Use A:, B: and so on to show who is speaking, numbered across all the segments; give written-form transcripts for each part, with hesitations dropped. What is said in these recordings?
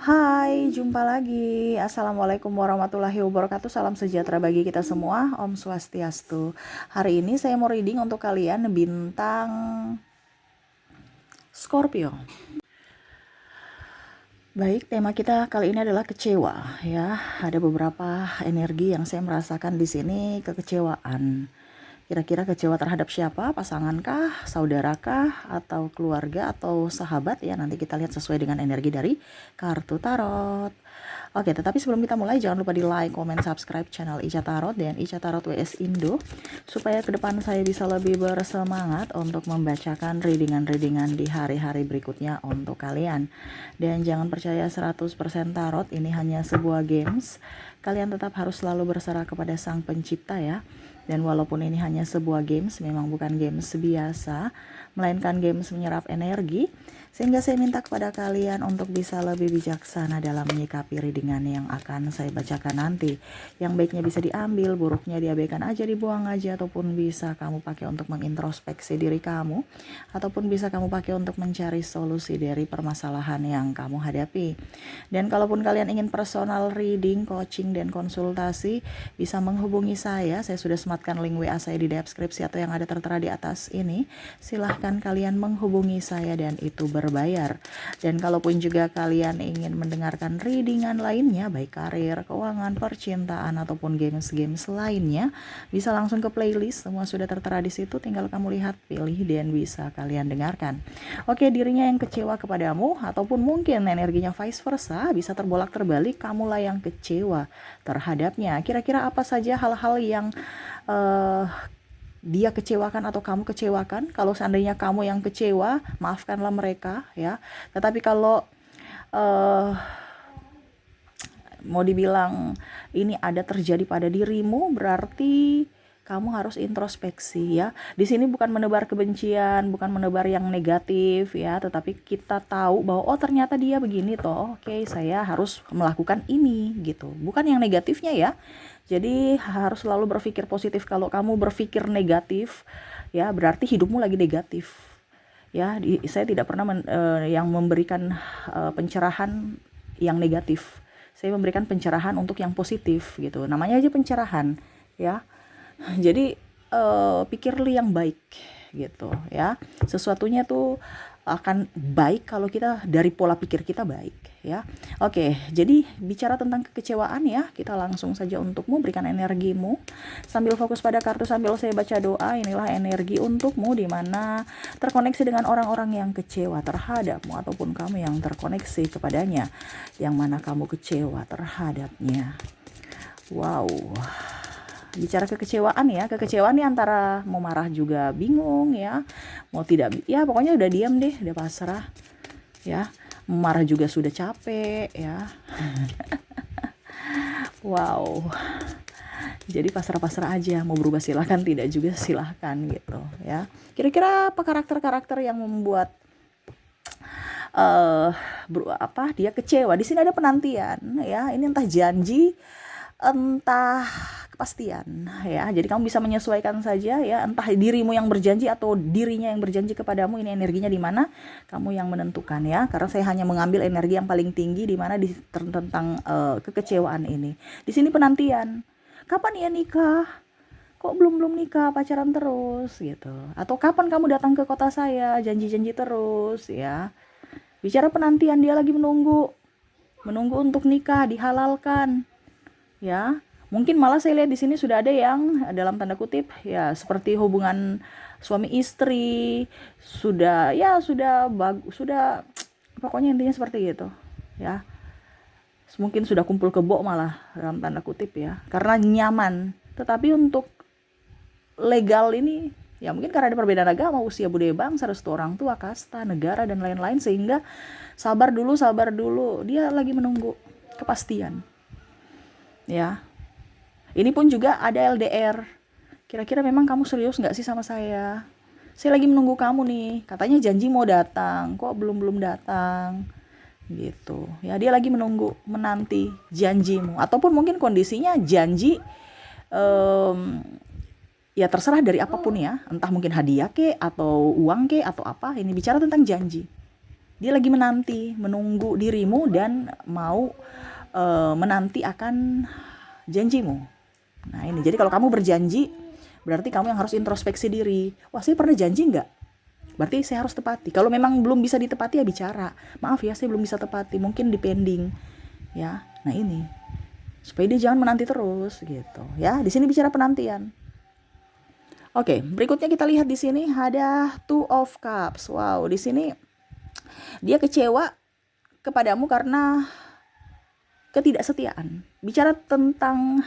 A: Hai, jumpa lagi. Assalamualaikum warahmatullahi wabarakatuh. Salam sejahtera bagi kita semua. Om Swastiastu. Hari ini saya mau reading untuk kalian bintang Scorpio. Baik, tema kita kali ini adalah kecewa ya. Ada beberapa energi yang saya merasakan di sini, kekecewaan. Kira-kira kecewa terhadap siapa? Pasangankah, saudarakah, atau keluarga, atau sahabat ya? Nanti kita lihat sesuai dengan energi dari kartu tarot. Oke, tetapi sebelum kita mulai jangan lupa di like, comment, subscribe channel Ica Tarot dan Ica Tarot WS Indo supaya ke depan saya bisa lebih bersemangat untuk membacakan readingan-readingan di hari-hari berikutnya untuk kalian. Dan jangan percaya 100% tarot ini hanya sebuah games. Kalian tetap harus selalu berserah kepada Sang Pencipta ya. Dan walaupun ini hanya sebuah games, memang bukan games biasa, melainkan games menyerap energi, sehingga saya minta kepada kalian untuk bisa lebih bijaksana dalam menyikapi readingan yang akan saya bacakan nanti. Yang baiknya bisa diambil, buruknya diabaikan aja, dibuang aja, ataupun bisa kamu pakai untuk mengintrospeksi diri kamu, ataupun bisa kamu pakai untuk mencari solusi dari permasalahan yang kamu hadapi. Dan kalaupun kalian ingin personal reading, coaching, dan konsultasi, bisa menghubungi saya sudah sematkan link WA saya di deskripsi atau yang ada tertera di atas ini. Silahkan kalian menghubungi saya dan itu berbayar. Dan kalaupun juga kalian ingin mendengarkan readingan lainnya, baik karir, keuangan, percintaan, ataupun games-games lainnya, bisa langsung ke playlist, semua sudah tertera di situ, tinggal kamu lihat, pilih, dan bisa kalian dengarkan. Oke, dirinya yang kecewa kepadamu, ataupun mungkin energinya vice versa, bisa terbolak-terbalik, kamulah yang kecewa terhadapnya. Kira-kira apa saja hal-hal yang dia kecewakan atau kamu kecewakan? Kalau seandainya kamu yang kecewa, maafkanlah mereka ya. Tetapi kalau mau dibilang ini ada terjadi pada dirimu, berarti kamu harus introspeksi ya. Di sini bukan menebar kebencian, bukan menebar yang negatif ya, tetapi kita tahu bahwa oh ternyata dia begini toh. Oke, saya harus melakukan ini gitu. Bukan yang negatifnya ya. Jadi harus selalu berpikir positif. Kalau kamu berpikir negatif ya, berarti hidupmu lagi negatif. Ya, saya tidak pernah yang memberikan pencerahan yang negatif. Saya memberikan pencerahan untuk yang positif gitu. Namanya aja pencerahan ya. Jadi pikirlah yang baik gitu ya. Sesuatunya tuh akan baik kalau kita dari pola pikir kita baik ya. Oke, jadi bicara tentang kekecewaan ya, kita langsung saja untukmu, berikan energimu sambil fokus pada kartu sambil saya baca doa. Inilah energi untukmu di mana terkoneksi dengan orang-orang yang kecewa terhadapmu ataupun kamu yang terkoneksi kepadanya, yang mana kamu kecewa terhadapnya. Wow. Bicara kekecewaan ya, kekecewaan nih antara mau marah juga bingung ya, mau tidak ya, pokoknya udah diam deh, udah pasrah ya, marah juga sudah capek ya. Wow, jadi pasrah-pasrah aja, mau berubah silahkan, tidak juga silahkan gitu ya. Kira-kira apa karakter-karakter yang membuat dia kecewa? Di sini ada penantian ya, ini entah janji entah kepastian ya. Jadi kamu bisa menyesuaikan saja ya, entah dirimu yang berjanji atau dirinya yang berjanji kepadamu. Ini energinya di mana kamu yang menentukan ya, karena saya hanya mengambil energi yang paling tinggi di mana tentang kekecewaan ini. Di sini penantian, kapan ya nikah, kok belum nikah, pacaran terus gitu, atau kapan kamu datang ke kota saya, janji-janji terus ya. Bicara penantian, dia lagi menunggu untuk nikah, dihalalkan ya. Mungkin malah saya lihat di sini sudah ada yang dalam tanda kutip ya seperti hubungan suami istri, sudah bagus, sudah pokoknya intinya seperti gitu ya. Mungkin sudah kumpul kebo malah dalam tanda kutip ya, karena nyaman. Tetapi untuk legal ini ya mungkin karena ada perbedaan agama, usia, budaya, bangsa, restu orang tua, kasta, negara, dan lain-lain, sehingga sabar dulu, dia lagi menunggu kepastian ya. Ini pun juga ada LDR. Kira-kira memang kamu serius gak sih sama saya? Saya lagi menunggu kamu nih. Katanya janji mau datang, kok belum datang? Gitu. Ya, dia lagi menunggu, menanti janjimu. Ataupun mungkin kondisinya janji ya terserah dari apapun ya. Entah mungkin hadiah ke, atau uang ke, atau apa. Ini bicara tentang janji. Dia lagi menunggu dirimu dan mau menanti akan janjimu. Nah ini, jadi kalau kamu berjanji, berarti kamu yang harus introspeksi diri. Wah, saya pernah janji nggak? Berarti saya harus tepati. Kalau memang belum bisa ditepati, ya bicara. Maaf ya, saya belum bisa tepati. Mungkin dipending. Ya, nah ini. Supaya dia jangan menanti terus gitu. Ya, di sini bicara penantian. Oke, berikutnya kita lihat di sini ada Two of Cups. Wow, di sini dia kecewa kepadamu karena ketidaksetiaan. Bicara tentang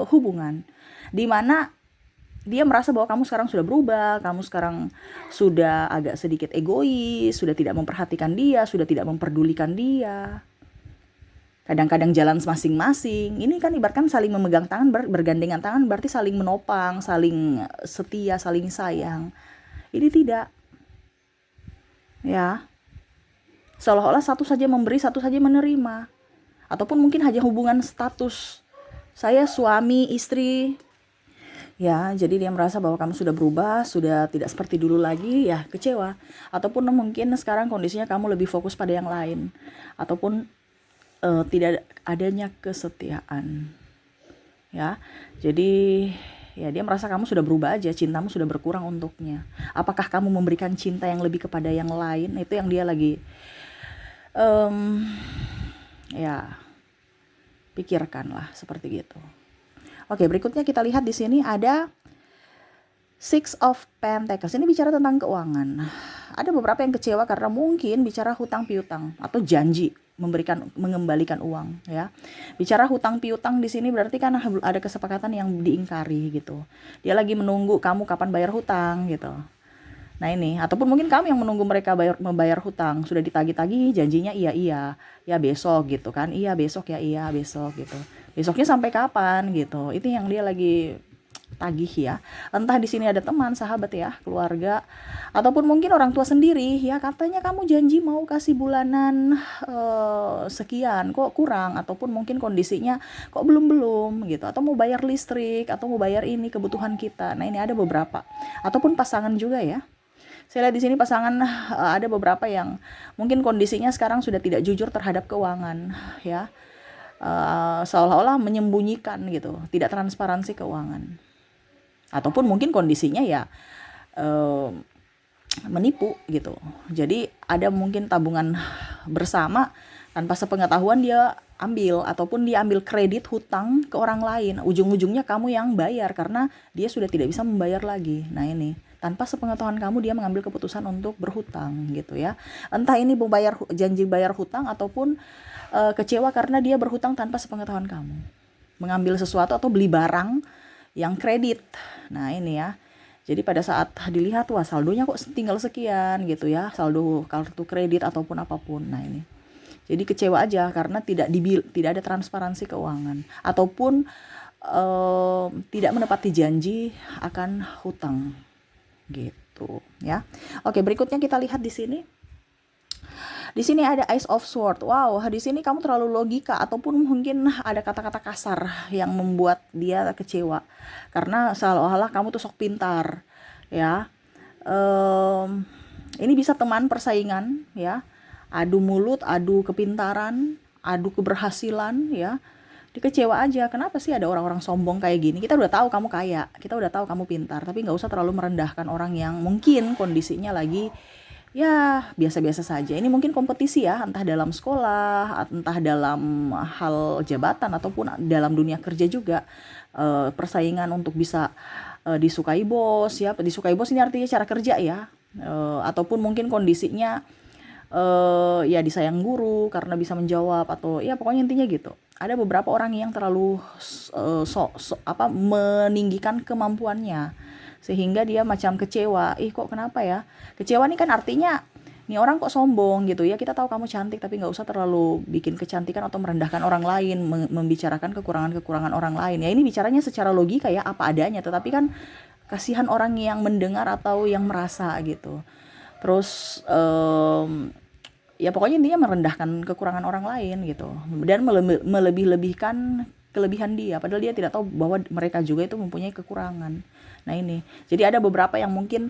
A: hubungan, di mana dia merasa bahwa kamu sekarang sudah berubah, kamu sekarang sudah agak sedikit egois, sudah tidak memperhatikan dia, sudah tidak memperdulikan dia. Kadang-kadang jalan masing-masing. Ini kan ibaratkan saling memegang tangan, bergandengan tangan, berarti saling menopang, saling setia, saling sayang. Ini tidak. Ya. Seolah-olah satu saja memberi, satu saja menerima. Ataupun mungkin hanya hubungan status. Saya suami, istri. Ya, jadi dia merasa bahwa kamu sudah berubah, sudah tidak seperti dulu lagi, ya kecewa. Ataupun mungkin sekarang kondisinya kamu lebih fokus pada yang lain. Ataupun tidak adanya kesetiaan. Ya, jadi ya dia merasa kamu sudah berubah aja, cintamu sudah berkurang untuknya. Apakah kamu memberikan cinta yang lebih kepada yang lain? Itu yang dia lagi ya pikirkanlah seperti gitu. Oke, berikutnya kita lihat di sini ada Six of Pentacles. Ini bicara tentang keuangan. Ada beberapa yang kecewa karena mungkin bicara hutang piutang atau janji mengembalikan uang, ya. Bicara hutang piutang di sini berarti kan ada kesepakatan yang diingkari gitu. Dia lagi menunggu kamu kapan bayar hutang gitu. Nah ini, ataupun mungkin kamu yang menunggu mereka membayar hutang, sudah ditagih-tagih, janjinya iya, ya besok gitu kan, iya besok ya, iya besok gitu. Besoknya sampai kapan gitu, itu yang dia lagi tagih ya. Entah di sini ada teman, sahabat ya, keluarga, ataupun mungkin orang tua sendiri ya, katanya kamu janji mau kasih bulanan sekian, kok kurang, ataupun mungkin kondisinya kok belum gitu, atau mau bayar listrik, atau mau bayar ini kebutuhan kita. Nah ini ada beberapa, ataupun pasangan juga ya. Saya lihat di sini pasangan ada beberapa yang mungkin kondisinya sekarang sudah tidak jujur terhadap keuangan, ya. Seolah-olah menyembunyikan gitu, tidak transparansi keuangan. Ataupun mungkin kondisinya ya menipu gitu. Jadi ada mungkin tabungan bersama, tanpa sepengetahuan dia ambil, ataupun dia ambil kredit hutang ke orang lain. Ujung-ujungnya kamu yang bayar karena dia sudah tidak bisa membayar lagi. Nah ini, tanpa sepengetahuan kamu dia mengambil keputusan untuk berhutang gitu ya. Entah ini janji bayar hutang, ataupun kecewa karena dia berhutang tanpa sepengetahuan kamu. Mengambil sesuatu atau beli barang yang kredit. Nah ini ya. Jadi pada saat dilihat, wah saldonya kok tinggal sekian gitu ya. Saldo kartu kredit ataupun apapun. Nah ini. Jadi kecewa aja karena tidak ada transparansi keuangan. Ataupun tidak menepati janji akan hutang. Gitu ya. Oke, berikutnya kita lihat di sini. Di sini ada Ace of Swords. Wow, di sini kamu terlalu logika, ataupun mungkin ada kata-kata kasar yang membuat dia kecewa. Karena seolah-olah kamu tuh sok pintar, ya. Ini bisa teman persaingan, ya. Adu mulut, adu kepintaran, adu keberhasilan, ya. Dikecewa aja. Kenapa sih ada orang-orang sombong kayak gini? Kita udah tahu kamu kaya, kita udah tahu kamu pintar, tapi nggak usah terlalu merendahkan orang yang mungkin kondisinya lagi ya biasa-biasa saja. Ini mungkin kompetisi ya, entah dalam sekolah, entah dalam hal jabatan, ataupun dalam dunia kerja juga. Persaingan untuk bisa disukai bos ya. Disukai bos ini artinya cara kerja ya. Ataupun mungkin kondisinya ya disayang guru karena bisa menjawab, atau ya pokoknya intinya gitu. Ada beberapa orang yang terlalu meninggikan kemampuannya, sehingga dia macam kecewa. Kok kenapa ya? Kecewa nih kan artinya nih orang kok sombong gitu ya. Kita tahu kamu cantik, tapi nggak usah terlalu bikin kecantikan atau merendahkan orang lain, membicarakan kekurangan orang lain. Ya ini bicaranya secara logika ya, apa adanya. Tetapi kan kasihan orang yang mendengar atau yang merasa gitu. Terus ya pokoknya intinya merendahkan kekurangan orang lain gitu, dan melebih-lebihkan kelebihan dia, padahal dia tidak tahu bahwa mereka juga itu mempunyai kekurangan. Nah ini, jadi ada beberapa yang mungkin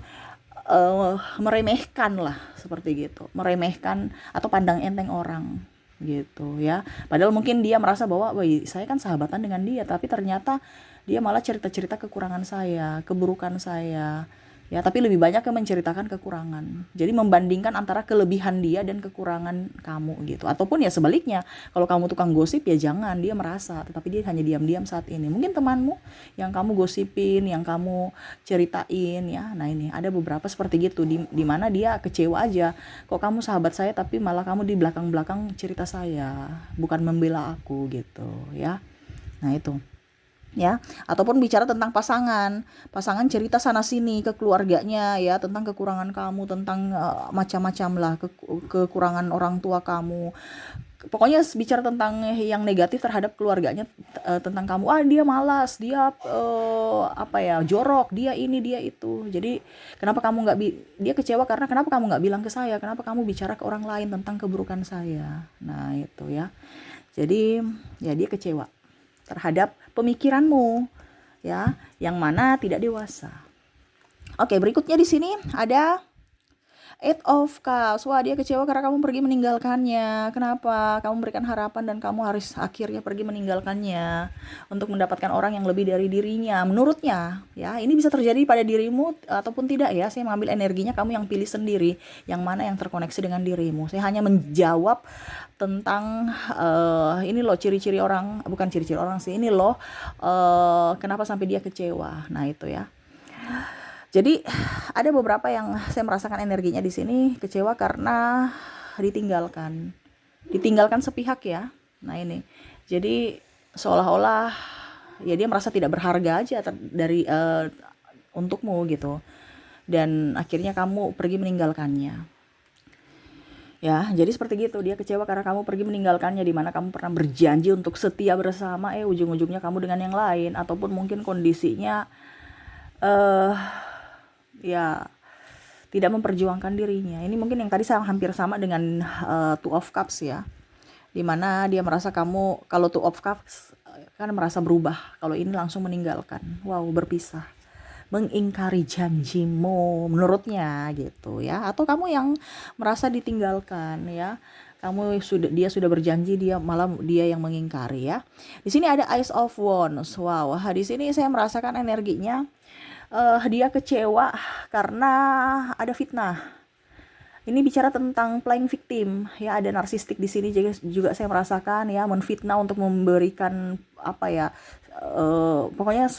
A: meremehkan lah seperti gitu, meremehkan atau pandang enteng orang gitu ya. Padahal mungkin dia merasa bahwa, wah saya kan sahabatan dengan dia, tapi ternyata dia malah cerita-cerita kekurangan saya, keburukan saya. Ya, tapi lebih banyak yang menceritakan kekurangan. Jadi membandingkan antara kelebihan dia dan kekurangan kamu gitu. Ataupun ya sebaliknya, kalau kamu tukang gosip ya jangan, dia merasa, tetapi dia hanya diam-diam saat ini. Mungkin temanmu yang kamu gosipin, yang kamu ceritain ya. Nah, ini ada beberapa seperti gitu di mana dia kecewa aja. Kok kamu sahabat saya tapi malah kamu di belakang-belakang cerita saya, bukan membela aku gitu ya. Nah, itu ya. Ataupun bicara tentang pasangan cerita sana sini ke keluarganya ya, tentang kekurangan kamu, tentang macam-macam lah, kekurangan orang tua kamu, pokoknya bicara tentang yang negatif terhadap keluarganya, tentang kamu, dia malas, dia apa ya, jorok, dia ini dia itu. Jadi kenapa kamu nggak dia kecewa karena kenapa kamu nggak bilang ke saya, kenapa kamu bicara ke orang lain tentang keburukan saya. Nah itu ya, jadi ya dia kecewa terhadap pemikiranmu ya, yang mana tidak dewasa. Oke, berikutnya di sini ada Eight of Cups. Wah, dia kecewa karena kamu pergi meninggalkannya. Kenapa? Kamu memberikan harapan dan kamu harus akhirnya pergi meninggalkannya untuk mendapatkan orang yang lebih dari dirinya. Menurutnya, ya, ini bisa terjadi pada dirimu ataupun tidak ya. Saya mengambil energinya, kamu yang pilih sendiri yang mana yang terkoneksi dengan dirimu. Saya hanya menjawab tentang ini loh ciri-ciri orang, bukan ciri-ciri orang sih. Ini loh kenapa sampai dia kecewa. Nah, itu ya. Jadi ada beberapa yang saya merasakan energinya di sini kecewa karena ditinggalkan sepihak ya. Nah ini, jadi seolah-olah ya dia merasa tidak berharga aja dari untukmu gitu, dan akhirnya kamu pergi meninggalkannya. Ya, jadi seperti gitu, dia kecewa karena kamu pergi meninggalkannya, di mana kamu pernah berjanji untuk setia bersama, ujung-ujungnya kamu dengan yang lain, ataupun mungkin kondisinya ya tidak memperjuangkan dirinya. Ini mungkin yang tadi hampir sama dengan Two of Cups ya, dimana dia merasa kamu, kalau Two of Cups kan merasa berubah, kalau ini langsung meninggalkan, wow, berpisah, mengingkari janjimu menurutnya gitu ya. Atau kamu yang merasa ditinggalkan ya, dia sudah berjanji, dia yang mengingkari ya. Di sini ada Ace of Wands. Wow, di sini saya merasakan energinya dia kecewa karena ada fitnah. Ini bicara tentang playing victim ya, ada narsistik di sini juga saya merasakan ya, menfitnah untuk memberikan apa ya, pokoknya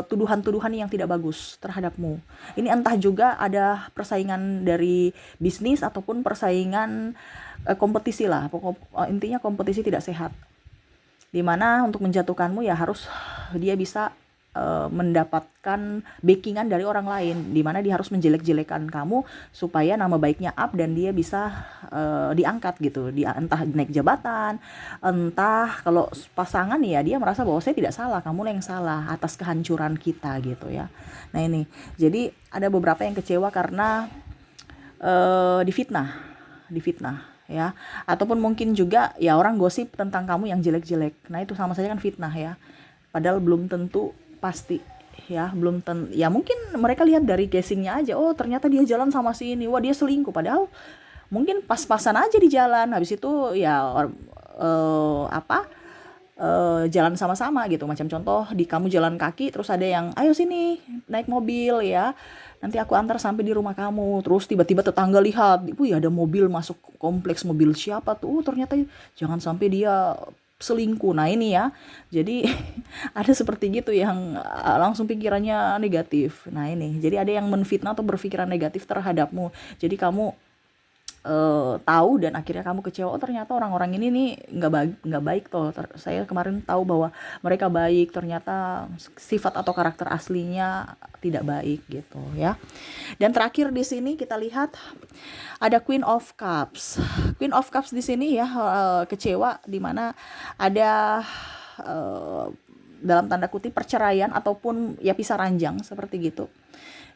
A: tuduhan-tuduhan yang tidak bagus terhadapmu. Ini entah juga ada persaingan dari bisnis ataupun persaingan kompetisi lah. Intinya kompetisi tidak sehat. Dimana untuk menjatuhkanmu ya harus dia bisa mendapatkan backingan dari orang lain, di mana dia harus menjelek-jelekan kamu supaya nama baiknya up dan dia bisa diangkat gitu, entah naik jabatan, entah kalau pasangan ya dia merasa bahwa saya tidak salah, kamu yang salah atas kehancuran kita gitu ya. Nah ini, jadi ada beberapa yang kecewa karena difitnah ya, ataupun mungkin juga ya orang gosip tentang kamu yang jelek-jelek. Nah itu sama saja kan fitnah ya, padahal belum tentu pasti ya, ya mungkin mereka lihat dari casingnya aja, oh ternyata dia jalan sama si ini, wah dia selingkuh, padahal mungkin pas-pasan aja di jalan, habis itu ya jalan sama-sama gitu. Macam contoh di kamu jalan kaki, terus ada yang ayo sini naik mobil ya, nanti aku antar sampai di rumah kamu, terus tiba-tiba tetangga lihat, wih ada mobil masuk kompleks, mobil siapa tuh, ternyata jangan sampai dia selingkuh. Nah ini ya, jadi ada seperti gitu yang langsung pikirannya negatif. Nah ini, jadi ada yang menfitnah atau berpikiran negatif terhadapmu, jadi kamu tahu dan akhirnya kamu kecewa, oh ternyata orang-orang ini nih nggak baik toh, saya kemarin tahu bahwa mereka baik, ternyata sifat atau karakter aslinya tidak baik gitu ya. Dan terakhir di sini kita lihat ada Queen of Cups. Queen of Cups di sini ya kecewa, di mana ada dalam tanda kutip perceraian ataupun ya pisah ranjang seperti gitu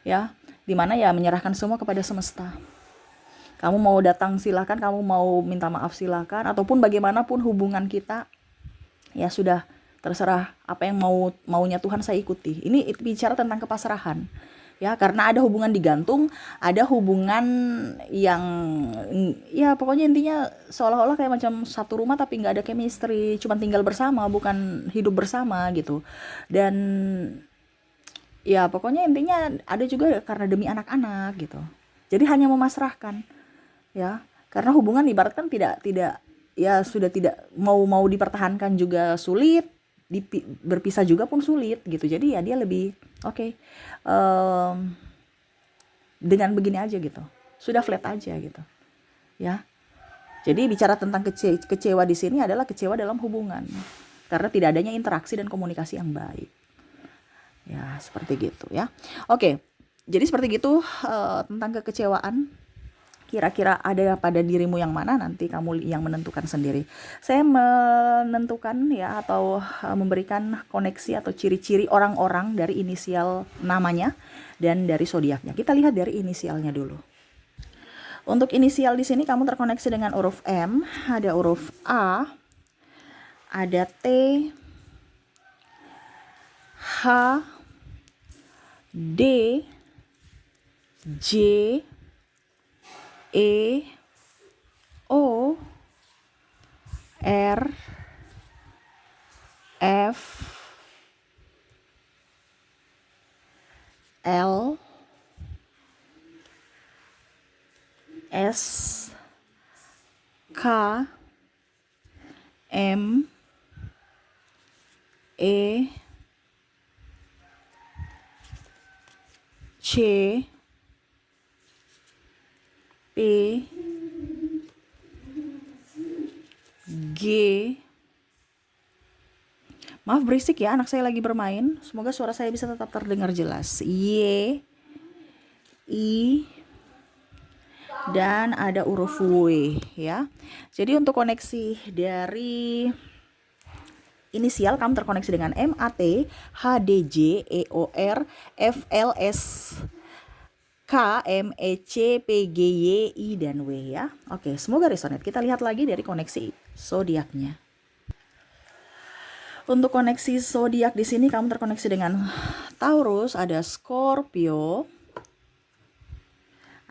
A: ya, di mana ya menyerahkan semua kepada semesta. Kamu mau datang silakan, kamu mau minta maaf silakan, ataupun bagaimanapun hubungan kita ya sudah, terserah apa yang maunya Tuhan saya ikuti. Ini bicara tentang kepasrahan ya, karena ada hubungan digantung, ada hubungan yang ya pokoknya intinya seolah-olah kayak macam satu rumah tapi nggak ada chemistry, cuma tinggal bersama bukan hidup bersama gitu. Dan ya pokoknya intinya ada juga karena demi anak-anak gitu, jadi hanya memasrahkan, ya, karena hubungan ibaratkan tidak ya sudah tidak mau dipertahankan juga sulit, berpisah juga pun sulit gitu. Jadi ya dia lebih oke, em, dengan begini aja gitu, sudah flat aja gitu, ya. Jadi bicara tentang kecewa di sini adalah kecewa dalam hubungan karena tidak adanya interaksi dan komunikasi yang baik, ya seperti gitu ya. Oke, jadi seperti gitu tentang kekecewaan. Kira-kira ada pada dirimu yang mana, nanti kamu yang menentukan sendiri. Saya menentukan ya, atau memberikan koneksi atau ciri-ciri orang-orang dari inisial namanya dan dari zodiaknya. Kita lihat dari inisialnya dulu. Untuk inisial di sini kamu terkoneksi dengan huruf M, ada huruf A, ada T, H, D, J, E, O, R, F, L, S, K, M, E, C, P, G. Maaf berisik ya, anak saya lagi bermain. Semoga suara saya bisa tetap terdengar jelas. Y, I, dan ada huruf W ya. Jadi untuk koneksi dari inisial kamu terkoneksi dengan M, A, T, H, D, J, E, O, R, F, L, S, K, M, E, C, P, G, Y, I, dan W ya. Oke, semoga resonate. Kita lihat lagi dari koneksi zodiaknya. Untuk koneksi zodiak di sini kamu terkoneksi dengan Taurus, ada Scorpio,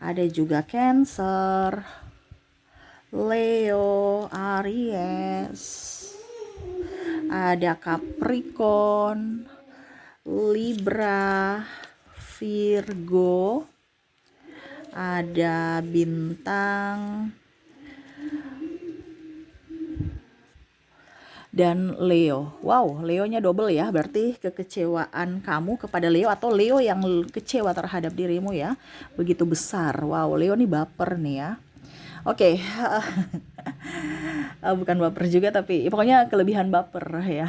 A: ada juga Cancer, Leo, Aries, ada Capricorn, Libra, Virgo, ada Bintang, dan Leo. Wow, Leonya double ya, berarti kekecewaan kamu kepada Leo atau Leo yang kecewa terhadap dirimu ya, begitu besar. Wow, Leo nih baper nih ya. Oke, bukan baper juga tapi ya, pokoknya kelebihan baper ya.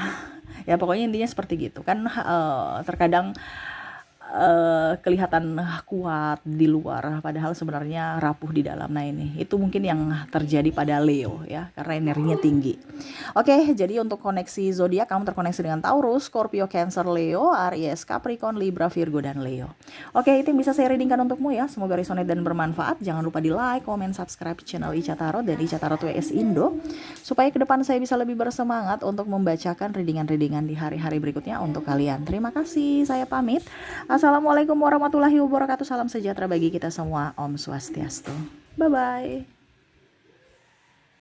A: Ya pokoknya intinya seperti gitu kan. Terkadang kelihatan kuat di luar padahal sebenarnya rapuh di dalam. Nah ini itu mungkin yang terjadi pada Leo ya, karena energinya tinggi. Oke, jadi untuk koneksi zodiak kamu terkoneksi dengan Taurus, Scorpio, Cancer, Leo, Aries, Capricorn, Libra, Virgo, dan Leo. Oke, itu yang bisa saya readingkan untukmu ya. Semoga resonate dan bermanfaat. Jangan lupa di like, comment, subscribe channel Ica Tarot dan Ica Tarot WS Indo supaya ke depan saya bisa lebih bersemangat untuk membacakan readingan-readingan di hari-hari berikutnya untuk kalian. Terima kasih, saya pamit. Assalamualaikum warahmatullahi wabarakatuh. Salam sejahtera bagi kita semua. Om Swastiastu. Bye-bye.